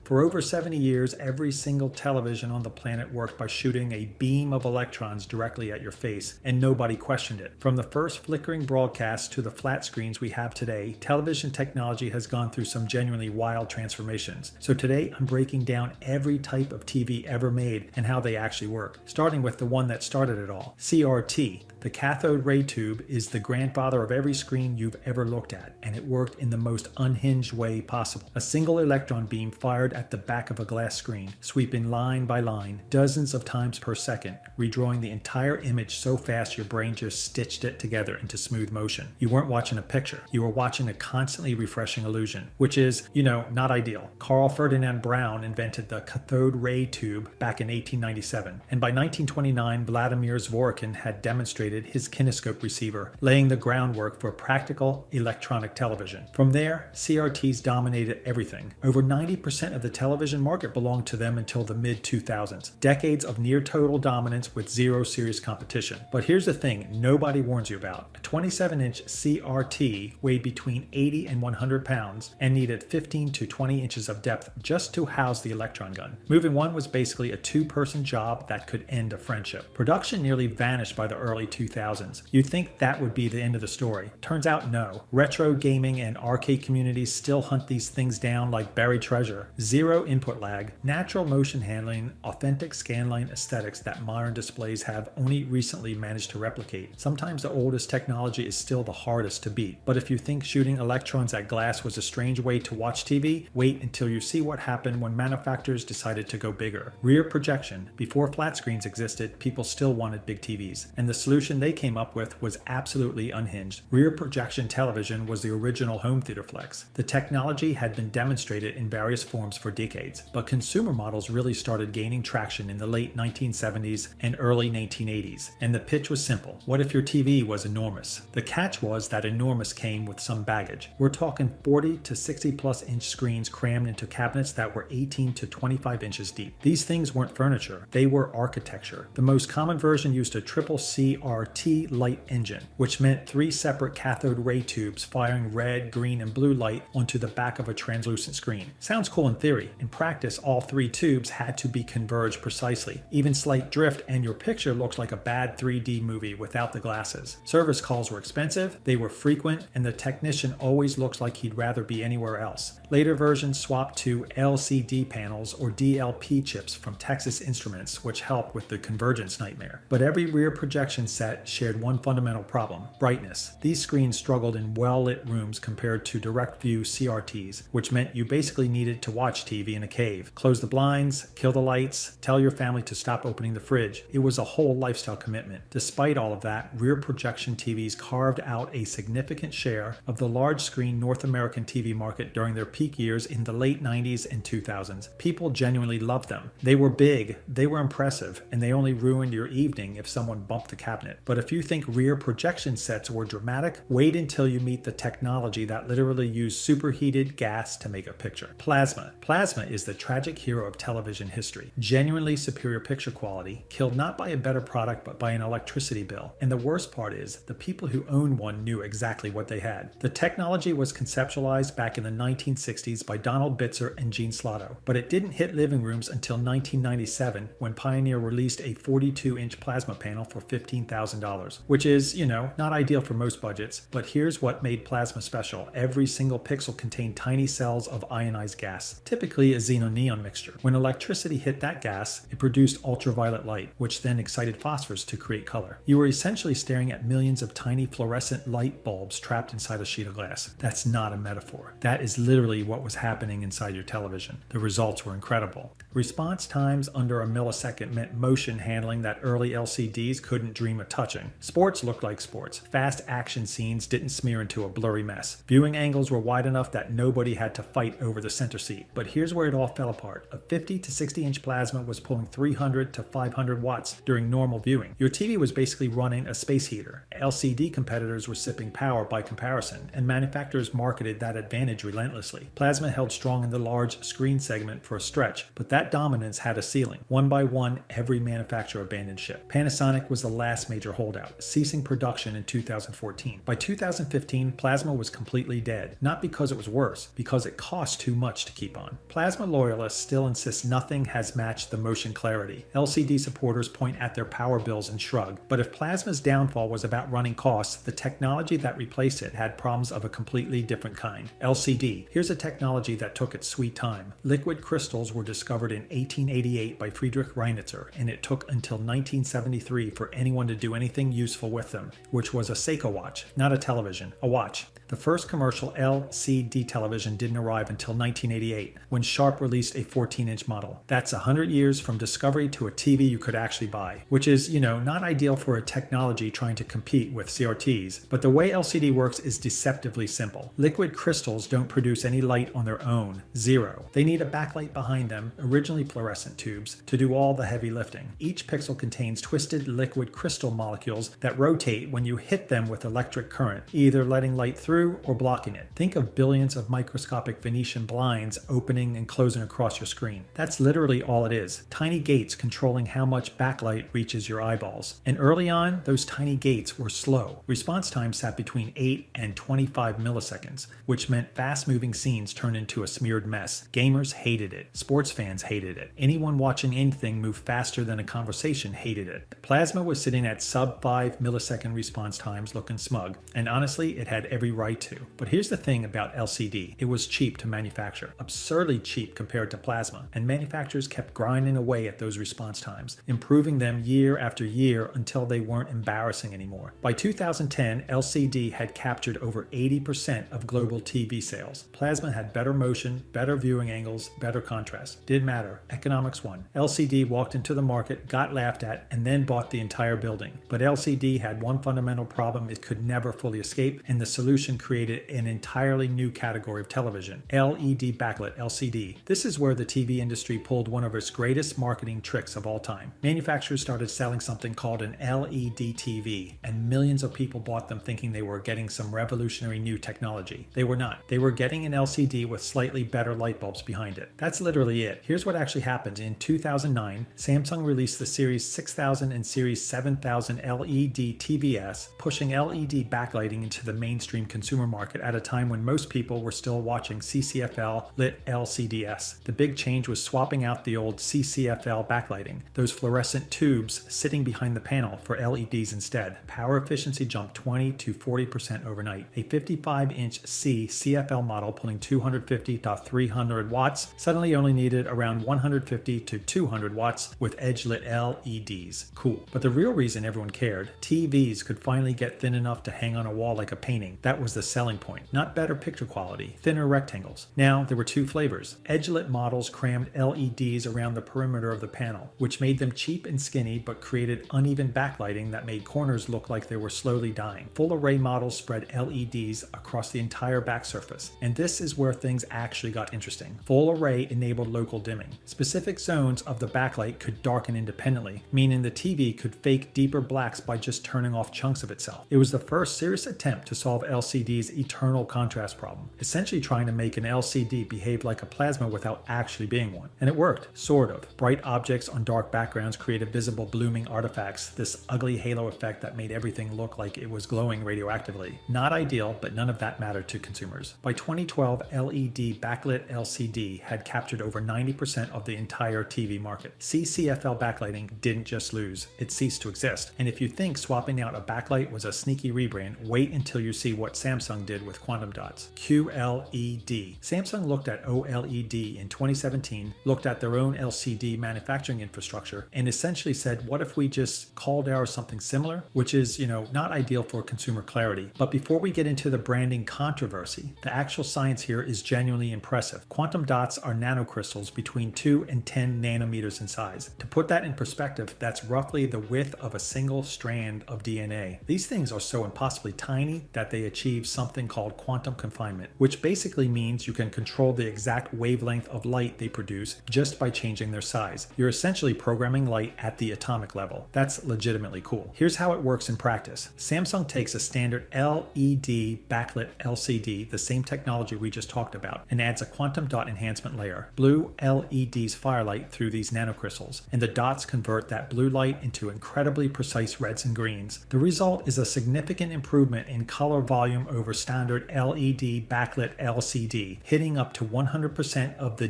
For over 70 years, every single television on the planet worked by shooting a beam of electrons directly at your face, and nobody questioned it. From the first flickering broadcasts to the flat screens we have today, television technology has gone through some genuinely wild transformations. So today, I'm breaking down every type of TV ever made and how they actually work, starting with the one that started it all, CRT. The cathode ray tube is the grandfather of every screen you've ever looked at, and it worked in the most unhinged way possible. A single electron beam fired at the back of a glass screen, sweeping line by line, dozens of times per second, redrawing the entire image so fast your brain just stitched it together into smooth motion. You weren't watching a picture, you were watching a constantly refreshing illusion, which is, not ideal. Carl Ferdinand Braun invented the cathode ray tube back in 1897, and by 1929, Vladimir Zworykin had demonstrated his kinescope receiver, laying the groundwork for practical electronic television. From there, CRTs dominated everything. Over 90% of the television market belonged to them until the mid-2000s. Decades of near-total dominance with zero serious competition. But here's the thing nobody warns you about. A 27-inch CRT weighed between 80 and 100 pounds and needed 15 to 20 inches of depth just to house the electron gun. Moving one was basically a two-person job that could end a friendship. Production nearly vanished by the early 2000s. You'd think that would be the end of the story. Turns out no. Retro gaming and arcade communities still hunt these things down like buried treasure. Zero input lag, natural motion handling, authentic scanline aesthetics that modern displays have only recently managed to replicate. Sometimes the oldest technology is still the hardest to beat. But if you think shooting electrons at glass was a strange way to watch TV, wait until you see what happened when manufacturers decided to go bigger. Rear projection. Before flat screens existed, people still wanted big TVs, and the solution they came up with was absolutely unhinged. Rear projection television was the original home theater flex. The technology had been demonstrated in various forms for decades, but consumer models really started gaining traction in the late 1970s and early 1980s. And the pitch was simple. What if your TV was enormous? The catch was that enormous came with some baggage. We're talking 40 to 60 plus inch screens crammed into cabinets that were 18 to 25 inches deep. These things weren't furniture, they were architecture. The most common version used a triple CRT light engine, which meant three separate cathode ray tubes firing red, green, and blue light onto the back of a translucent screen. Sounds cool in theory. In practice, all three tubes had to be converged precisely. Even slight drift and your picture looks like a bad 3D movie without the glasses. Service calls were expensive, they were frequent, and the technician always looks like he'd rather be anywhere else. Later versions swapped to LCD panels or DLP chips from Texas Instruments, which helped with the convergence nightmare. But every rear projection set shared one fundamental problem: brightness. These screens struggled in well-lit rooms compared to direct view CRTs, which meant you basically needed to watch TV in a cave. Close the blinds, kill the lights, tell your family to stop opening the fridge. It was a whole lifestyle commitment. Despite all of that, rear projection TVs carved out a significant share of the large screen North American TV market during their peak years in the late 90s and 2000s. People genuinely loved them. They were big, they were impressive, and they only ruined your evening if someone bumped the cabinet. But if you think rear projection sets were dramatic, wait until you meet the technology that literally used superheated gas to make a picture. Plasma. Plasma is the tragic hero of television history. Genuinely superior picture quality, killed not by a better product but by an electricity bill. And the worst part is, the people who owned one knew exactly what they had. The technology was conceptualized back in the 1960s by Donald Bitzer and Gene Slotto, but it didn't hit living rooms until 1997 when Pioneer released a 42-inch plasma panel for $15,000, which is, not ideal for most budgets, but here's what made plasma special. Every single pixel contained tiny cells of ionized gas, typically a xenon-neon mixture. When electricity hit that gas, it produced ultraviolet light, which then excited phosphors to create color. You were essentially staring at millions of tiny fluorescent light bulbs trapped inside a sheet of glass. That's not a metaphor. That is literally what was happening inside your television. The results were incredible. Response times under a millisecond meant motion handling that early LCDs couldn't dream of touching. Sports looked like sports. Fast action scenes didn't smear into a blurry mess. Viewing angles were wide enough that nobody had to fight over the center seat. But here's where it all fell apart. A 50 to 60 inch plasma was pulling 300 to 500 watts during normal viewing. Your TV was basically running a space heater. LCD competitors were sipping power by comparison, and manufacturers marketed that advantage relentlessly. Plasma held strong in the large screen segment for a stretch, but that dominance had a ceiling. One by one, every manufacturer abandoned ship. Panasonic was the last major holdout, ceasing production in 2014. By 2015, plasma was completely dead, not because it was worse, because it cost too much to keep on. them. Plasma loyalists still insist nothing has matched the motion clarity. LCD supporters point at their power bills and shrug. But if Plasma's downfall was about running costs, the technology that replaced it had problems of a completely different kind. LCD. Here's a technology that took its sweet time. Liquid crystals were discovered in 1888 by Friedrich Reinitzer, and it took until 1973 for anyone to do anything useful with them, which was a Seiko watch, not a television, a watch. The first commercial LCD television didn't arrive until 1988, when Sharp released a 14-inch model. That's 100 years from discovery to a TV you could actually buy, which is, not ideal for a technology trying to compete with CRTs, but the way LCD works is deceptively simple. Liquid crystals don't produce any light on their own, zero. They need a backlight behind them, originally fluorescent tubes, to do all the heavy lifting. Each pixel contains twisted liquid crystal molecules that rotate when you hit them with electric current, either letting light through or blocking it. Think of billions of microscopic Venetian blinds opening and closing across your screen. That's literally all it is. Tiny gates controlling how much backlight reaches your eyeballs. And early on, those tiny gates were slow. Response time sat between 8 and 25 milliseconds, which meant fast-moving scenes turned into a smeared mess. Gamers hated it. Sports fans hated it. Anyone watching anything move faster than a conversation hated it. Plasma was sitting at sub 5 millisecond response times looking smug, and honestly, it had every right to. But here's the thing about LCD. It was cheap to manufacture, absurdly cheap compared to Plasma, and manufacturers kept grinding away at those response times, improving them year after year until they weren't embarrassing anymore. By 2010, LCD had captured over 80% of global TV sales. Plasma had better motion, better viewing angles, better contrast. Didn't matter. Economics won. LCD walked into the market, got laughed at, and then bought the entire building. But LCD had one fundamental problem it could never fully escape, and the solution created an entirely new category of television, LED backlit LCD. This is where the TV industry pulled one of its greatest marketing tricks of all time. Manufacturers started selling something called an LED TV, and millions of people bought them thinking they were getting some revolutionary new technology. They were not. They were getting an LCD with slightly better light bulbs behind it. That's literally it. Here's what actually happened. In 2009, Samsung released the Series 6000 and Series 7000 LED TVS, pushing LED backlighting into the mainstream consumer market at a time when most people were still watching CCFL lit LCDS. The big change was swapping out the old CCFL backlighting, those fluorescent tubes sitting behind the panel, for LEDs instead. Power efficiency jumped 20 to 40% overnight. A 55-inch CCFL model pulling 250 to 300 watts suddenly only needed around 150 to 200 watts with edge-lit LEDs. Cool. But the real reason everyone cared, TVs could finally get thin enough to hang on a wall like a painting. That was the selling point. Not better picture quality, thinner rectangles. Now, there were two flavors. Edge-lit models crammed LEDs around the perimeter of the panel, which made them cheap and skinny but created uneven backlighting that made corners look like they were slowly dying. Full array models spread LEDs across the entire back surface. And this is where things actually got interesting. Full array enabled local dimming. Specific zones of the backlight could darken independently, meaning the TV could fake deeper blacks by just turning off chunks of itself. It was the first serious attempt to solve LCD's eternal contrast problem, essentially trying to make an LCD behave like a plasma without actually being one. And it worked, sort of. Bright objects on dark backgrounds created visible blooming artifacts, this ugly halo effect that made everything look like it was glowing radioactively. Not ideal, but none of that mattered to consumers. By 2012, LED backlit LCD had captured over 90% of the entire TV market. CCFL backlighting didn't just lose, it ceased to exist. And if you think swapping out a backlight was a sneaky rebrand, wait until you see what Samsung did with quantum dots. QLED. Samsung looked at OLED in 2017, looked at their own LCD manufacturing infrastructure, and essentially said, what if we just called ours something similar? Which is, not ideal for consumer clarity. But before we get into the branding controversy, the actual science here is genuinely impressive. Quantum dots are nanocrystals between 2 and 10 nanometers in size. To put that in perspective, that's roughly the width of a single strand of DNA. These things are so impossibly tiny that they achieve something called quantum confinement, which basically means you can control the exact wavelength of light they produce just by changing their size. You're essentially programming light at the atomic level. That's legitimately cool. Here's how it works in practice. Samsung takes a standard LED backlit LCD, the same technology we just talked about, and adds a quantum dot enhancement layer. Blue LEDs firelight through these nanocrystals, and the dots convert that blue light into incredibly precise reds and greens. The result is a significant improvement in color volume perform over standard LED backlit LCD, hitting up to 100% of the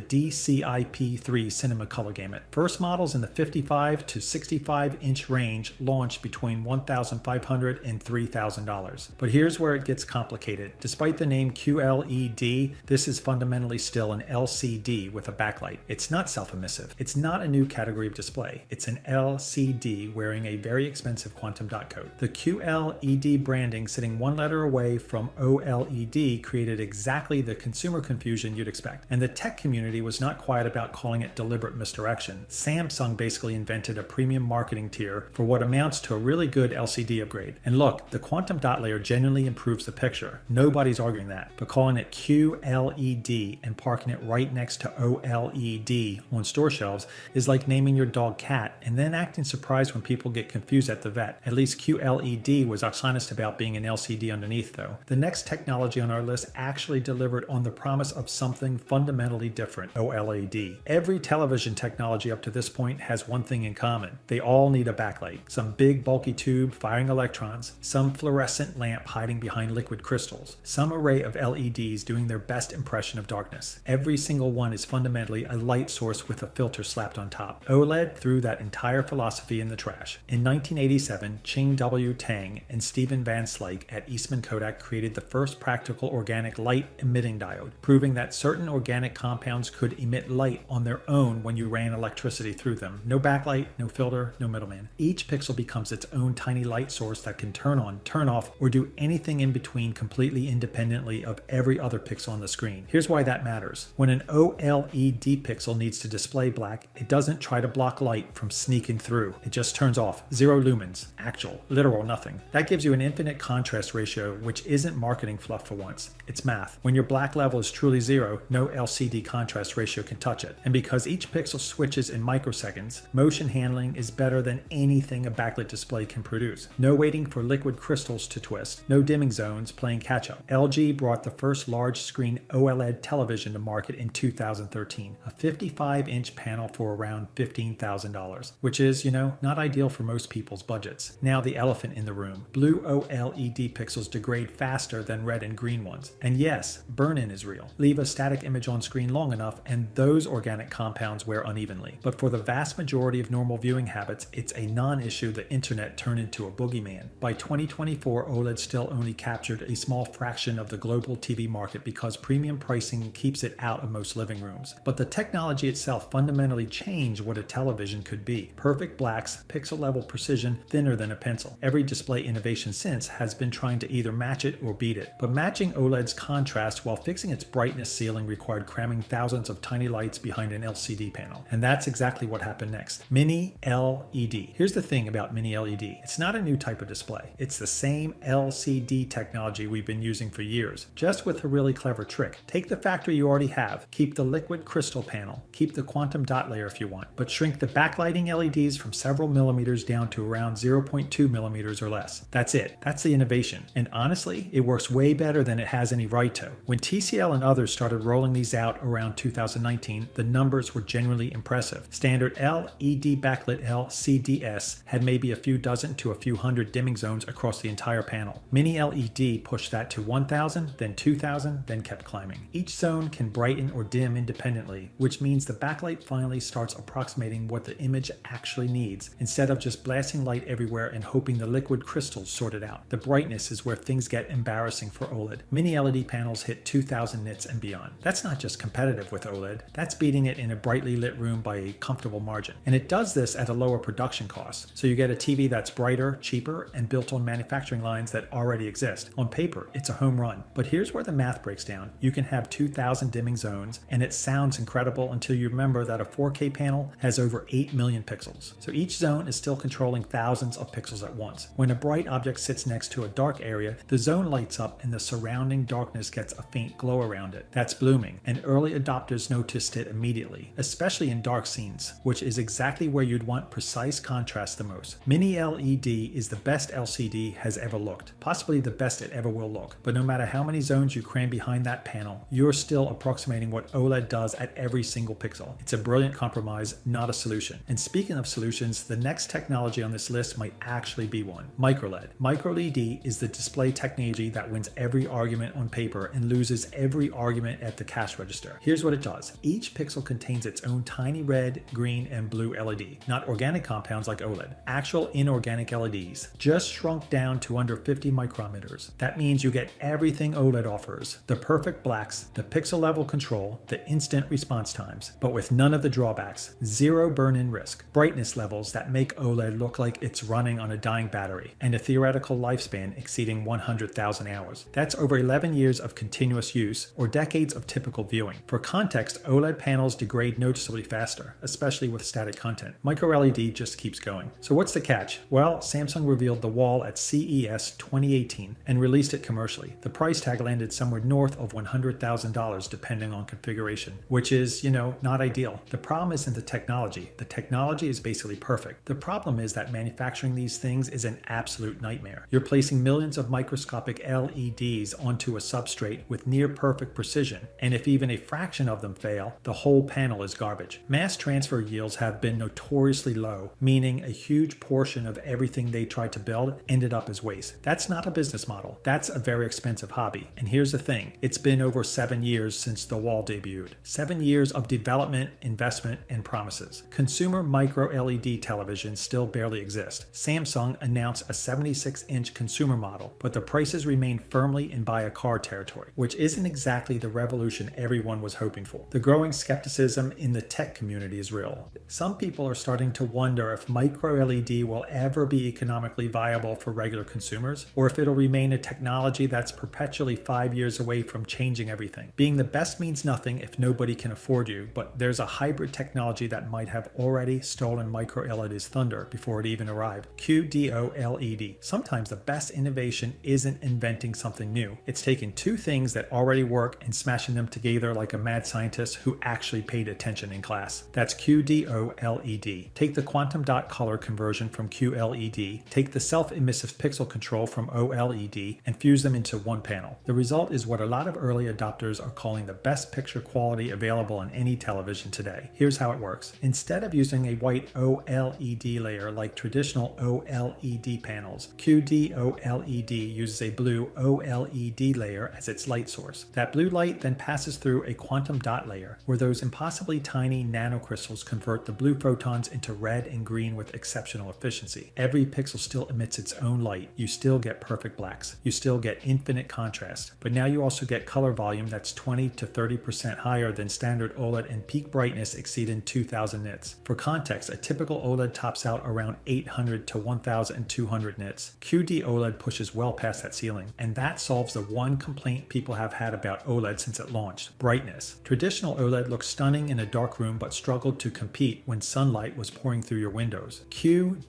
DCI-P3 cinema color gamut. First models in the 55 to 65 inch range launched between $1,500 and $3,000. But here's where it gets complicated. Despite the name QLED, this is fundamentally still an LCD with a backlight. It's not self-emissive. It's not a new category of display. It's an LCD wearing a very expensive quantum dot code. The QLED branding sitting one letter away from OLED created exactly the consumer confusion you'd expect. And the tech community was not quiet about calling it deliberate misdirection. Samsung basically invented a premium marketing tier for what amounts to a really good LCD upgrade. And look, the quantum dot layer genuinely improves the picture. Nobody's arguing that. But calling it QLED and parking it right next to OLED on store shelves is like naming your dog Cat and then acting surprised when people get confused at the vet. At least QLED was honest about being an LCD underneath though. The next technology on our list actually delivered on the promise of something fundamentally different, OLED. Every television technology up to this point has one thing in common. They all need a backlight. Some big bulky tube firing electrons, some fluorescent lamp hiding behind liquid crystals, some array of LEDs doing their best impression of darkness. Every single one is fundamentally a light source with a filter slapped on top. OLED threw that entire philosophy in the trash. In 1987, Ching W. Tang and Stephen Van Slyke at Eastman Kodak created the first practical organic light emitting diode, proving that certain organic compounds could emit light on their own when you ran electricity through them. No backlight, no filter, no middleman. Each pixel becomes its own tiny light source that can turn on, turn off, or do anything in between completely independently of every other pixel on the screen. Here's why that matters. When an OLED pixel needs to display black, it doesn't try to block light from sneaking through. It just turns off. 0 lumens. Actual. Literal nothing. That gives you an infinite contrast ratio, which isn't marketing fluff for once. It's math. When your black level is truly 0, no LCD contrast ratio can touch it. And because each pixel switches in microseconds, motion handling is better than anything a backlit display can produce. No waiting for liquid crystals to twist. No dimming zones playing catch-up. LG brought the first large-screen OLED television to market in 2013, a 55-inch panel for around $15,000, which is, not ideal for most people's budgets. Now the elephant in the room. Blue OLED pixels degrade faster than red and green ones. And yes, burn-in is real. Leave a static image on screen long enough and those organic compounds wear unevenly. But for the vast majority of normal viewing habits, it's a non-issue the internet turned into a boogeyman. By 2024, OLED still only captured a small fraction of the global TV market because premium pricing keeps it out of most living rooms. But the technology itself fundamentally changed what a television could be. Perfect blacks, pixel level precision, thinner than a pencil. Every display innovation since has been trying to either match it or beat it. But matching OLED's contrast while fixing its brightness ceiling required cramming thousands of tiny lights behind an LCD panel. And that's exactly what happened next. Mini LED. Here's the thing about Mini LED. It's not a new type of display. It's the same LCD technology we've been using for years, just with a really clever trick. Take the factory you already have, keep the liquid crystal panel, keep the quantum dot layer if you want, but shrink the backlighting LEDs from several millimeters down to around 0.2 millimeters or less. That's it. That's the innovation. And honestly, it works way better than it has any right to. When TCL and others started rolling these out around 2019, the numbers were genuinely impressive. Standard LED backlit LCDS had maybe a few dozen to a few hundred dimming zones across the entire panel. Mini LED pushed that to 1,000, then 2,000, then kept climbing. Each zone can brighten or dim independently, which means the backlight finally starts approximating what the image actually needs, instead of just blasting light everywhere and hoping the liquid crystals sort it out. The brightness is where things get embarrassing for OLED. Mini LED panels hit 2,000 nits and beyond. That's not just competitive with OLED, that's beating it in a brightly lit room by a comfortable margin. And it does this at a lower production cost, so you get a TV that's brighter, cheaper, and built on manufacturing lines that already exist. On paper, it's a home run. But here's where the math breaks down. You can have 2,000 dimming zones, and it sounds incredible until you remember that a 4K panel has over 8 million pixels. So each zone is still controlling thousands of pixels at once. When a bright object sits next to a dark area, the zone lights up and the surrounding darkness gets a faint glow around it. That's blooming, and early adopters noticed it immediately, especially in dark scenes, which is exactly where you'd want precise contrast the most. Mini LED is the best LCD has ever looked, possibly the best it ever will look, but no matter how many zones you cram behind that panel, you're still approximating what OLED does at every single pixel. It's a brilliant compromise, not a solution. And speaking of solutions, the next technology on this list might actually be one. MicroLED. MicroLED is the display technique technology that wins every argument on paper and loses every argument at the cash register. Here's what it does. Each pixel contains its own tiny red, green, and blue LED. Not organic compounds like OLED. Actual inorganic LEDs. Just shrunk down to under 50 micrometers. That means you get everything OLED offers. The perfect blacks, the pixel level control, the instant response times, but with none of the drawbacks. Zero burn-in risk. Brightness levels that make OLED look like it's running on a dying battery, and a theoretical lifespan exceeding 100,000 hours. That's over 11 years of continuous use, or decades of typical viewing. For context, OLED panels degrade noticeably faster, especially with static content. MicroLED just keeps going. So what's the catch? Well, Samsung revealed the wall at CES 2018 and released it commercially. The price tag landed somewhere north of $100,000 depending on configuration, which is, not ideal. The problem isn't the technology. The technology is basically perfect. The problem is that manufacturing these things is an absolute nightmare. You're placing millions of microscopic LEDs onto a substrate with near perfect precision, and if even a fraction of them fail, the whole panel is garbage. Mass transfer yields have been notoriously low, meaning a huge portion of everything they tried to build ended up as waste. That's not a business model. That's a very expensive hobby. And here's the thing. It's been over 7 years since the wall debuted. 7 years of development, investment, and promises. Consumer micro LED televisions still barely exist. Samsung announced a 76-inch consumer model, but the prices remain firmly in buy a car territory, which isn't exactly the revolution everyone was hoping for. The growing skepticism in the tech community is real. Some people are starting to wonder if micro LED will ever be economically viable for regular consumers, or if it'll remain a technology that's perpetually 5 years away from changing everything. Being the best means nothing if nobody can afford you, but there's a hybrid technology that might have already stolen micro LED's thunder before it even arrived. QDOLED. Sometimes the best innovation isn't inventing something new. It's taking two things that already work and smashing them together like a mad scientist who actually paid attention in class. That's QDOLED. Take the quantum dot color conversion from QLED, take the self-emissive pixel control from OLED, and fuse them into one panel. The result is what a lot of early adopters are calling the best picture quality available on any television today. Here's how it works. Instead of using a white OLED layer like traditional OLED panels, QDOLED uses a blue OLED layer as its light source. That blue light then passes through a quantum dot layer, where those impossibly tiny nanocrystals convert the blue photons into red and green with exceptional efficiency. Every pixel still emits its own light. You still get perfect blacks. You still get infinite contrast. But now you also get color volume that's 20 to 30% higher than standard OLED, and peak brightness exceeding 2000 nits. For context, a typical OLED tops out around 800 to 1200 nits. QD OLED pushes well past that ceiling, and that solves the one complaint people have had about OLED since it launched: brightness. Traditional OLED looked stunning in a dark room but struggled to compete when sunlight was pouring through your windows. QDOLED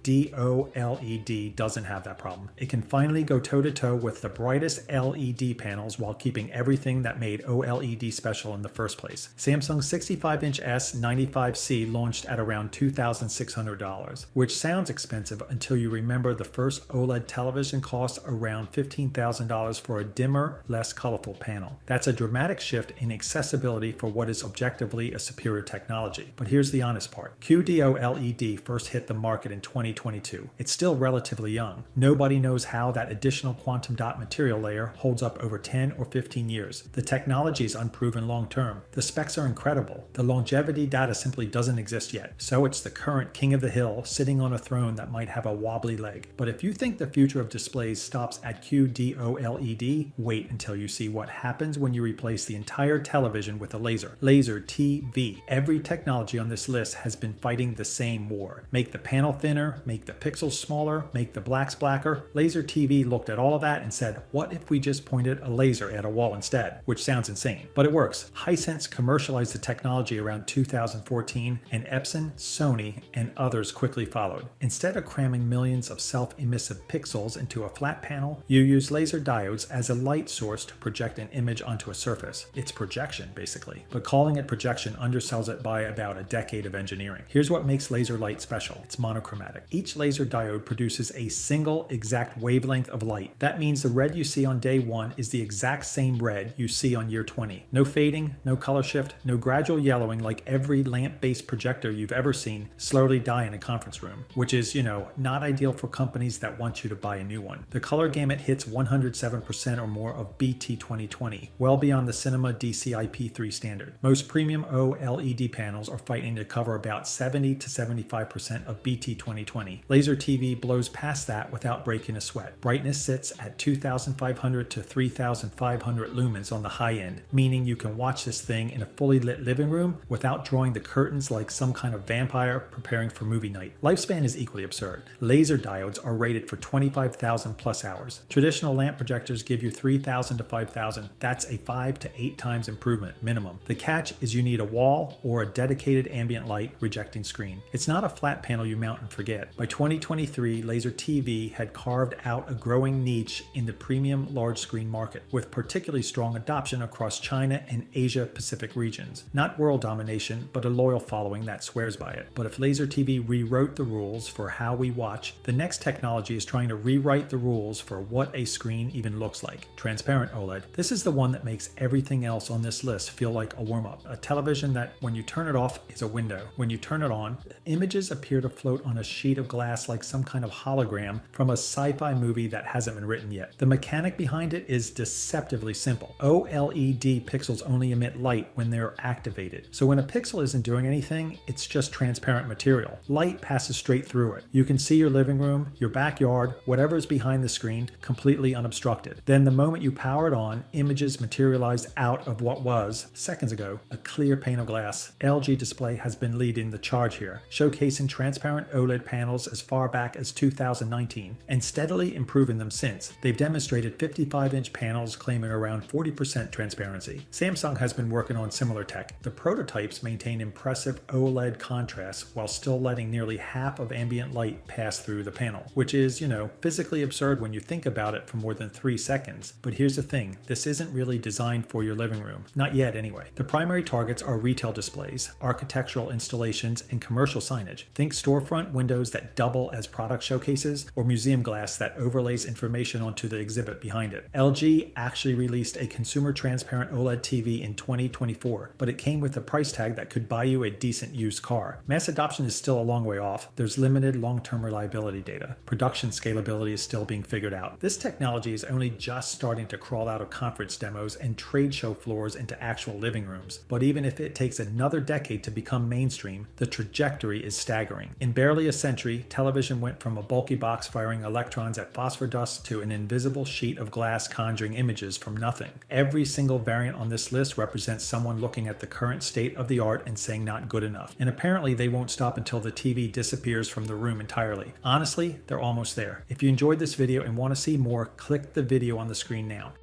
doesn't have that problem. It can finally go toe-to-toe with the brightest LED panels while keeping everything that made OLED special in the first place. Samsung's 65-inch S95C launched at around $2,600, which sounds expensive until you remember the first OLED television cost around $15,000 for a dimmer, less colorful panel. That's a dramatic shift in accessibility for what is objectively a superior technology. But here's the honest part. QDOLED first hit the market in 2022. It's still relatively young. Nobody knows how that additional quantum dot material layer holds up over 10 or 15 years. The technology is unproven long term. The specs are incredible. The longevity data simply doesn't exist yet. So it's the current king of the hill sitting on a throne that might have a wobbly leg. But if you think the future of displays stops at QDOLED, wait until you see what happens when you replace the entire television with a laser. Laser TV. Every technology on this list has been fighting the same war. Make the panel thinner, make the pixels smaller, make the blacks blacker. Laser TV looked at all of that and said, what if we just pointed a laser at a wall instead? Which sounds insane, but it works. Hisense commercialized the technology around 2014, and Epson, Sony, and others quickly followed. Instead of cramming millions of self-emissive pixels into a flat panel, you use laser diodes as a light source to project an image onto a surface. It's projection, basically. But calling it projection undersells it by about a decade of engineering. Here's what makes laser light special. It's monochromatic. Each laser diode produces a single exact wavelength of light. That means the red you see on day 1 is the exact same red you see on year 20. No fading, no color shift, no gradual yellowing like every lamp-based projector you've ever seen slowly die in a conference room, which is, not ideal for companies that want you to buy a new one. The color gamut hits 107% or more of BT 2020, well beyond the Cinema DCI-P3 standard. Most premium OLED panels are fighting to cover about 70 to 75% of BT 2020. Laser TV blows past that without breaking a sweat. Brightness sits at 2,500 to 3,500 lumens on the high end, meaning you can watch this thing in a fully lit living room without drawing the curtains like some kind of vampire preparing for movie night. Lifespan is equally absurd. Laser diodes are rated for 25,000 plus hours. Traditional lamp projectors give you 3,000 to 5,000. That's a 5 to 8 times improvement minimum. The catch is you need a wall or a dedicated ambient light rejecting screen. It's not a flat panel you mount and forget. By 2023, Laser TV had carved out a growing niche in the premium large screen market, with particularly strong adoption across China and Asia Pacific regions. Not world domination, but a loyal following that swears by it. But if Laser TV rewrote the rules for how we watch, the next technology is trying to rewrite the rules for what a screen even looks like. Transparent OLED. This is the one that makes everything else on this list feel like a warm-up. A television that when you turn it off is a window. When you turn it on, images appear to float on a sheet of glass like some kind of hologram from a sci-fi movie that hasn't been written yet. The mechanic behind it is deceptively simple. OLED pixels only emit light when they're activated. So when a pixel isn't doing anything, it's just transparent material. Light passes straight through it. You can see your living room, your backyard, whatever's behind the screen, completely unobstructed. Then the moment you power it on, images materialize out of what was, seconds ago, a clear pane of glass. LG Display has been leading the charge here, showcasing transparent OLED panels as far back as 2019, and steadily improving them since. They've demonstrated 55-inch panels claiming around 40% transparency. Samsung has been working on similar tech. The prototypes maintain impressive OLED contrast while still letting nearly half of ambient light pass through the panel, which is, physically absurd when you think about it for more than 3 seconds. But here's the thing, this isn't really designed for your living room. Not yet anyway. The primary targets are retail displays, architectural installations, and commercial signage. Think storefront windows that double as product showcases, or museum glass that overlays information onto the exhibit behind it. LG actually released a consumer transparent OLED TV in 2024, but it came with a price tag that could buy you a decent used car. Mass adoption is still a long way off. There's limited long-term reliability data. Production scalability is still being figured out. This technology is only just starting to crawl out of conference demos and trade show floors into actual living rooms. But even if it takes another decade to become mainstream, the trajectory is staggering. In barely a century, television went from a bulky box firing electrons at phosphor dust to an invisible sheet of glass conjuring images from nothing. Every single variant on this list represents someone looking at the current state of the art and saying not good enough. And apparently they won't stop until the TV disappears from the room entirely. Honestly, they're almost there. If you enjoyed this video and want to see more, click the video on the screen now.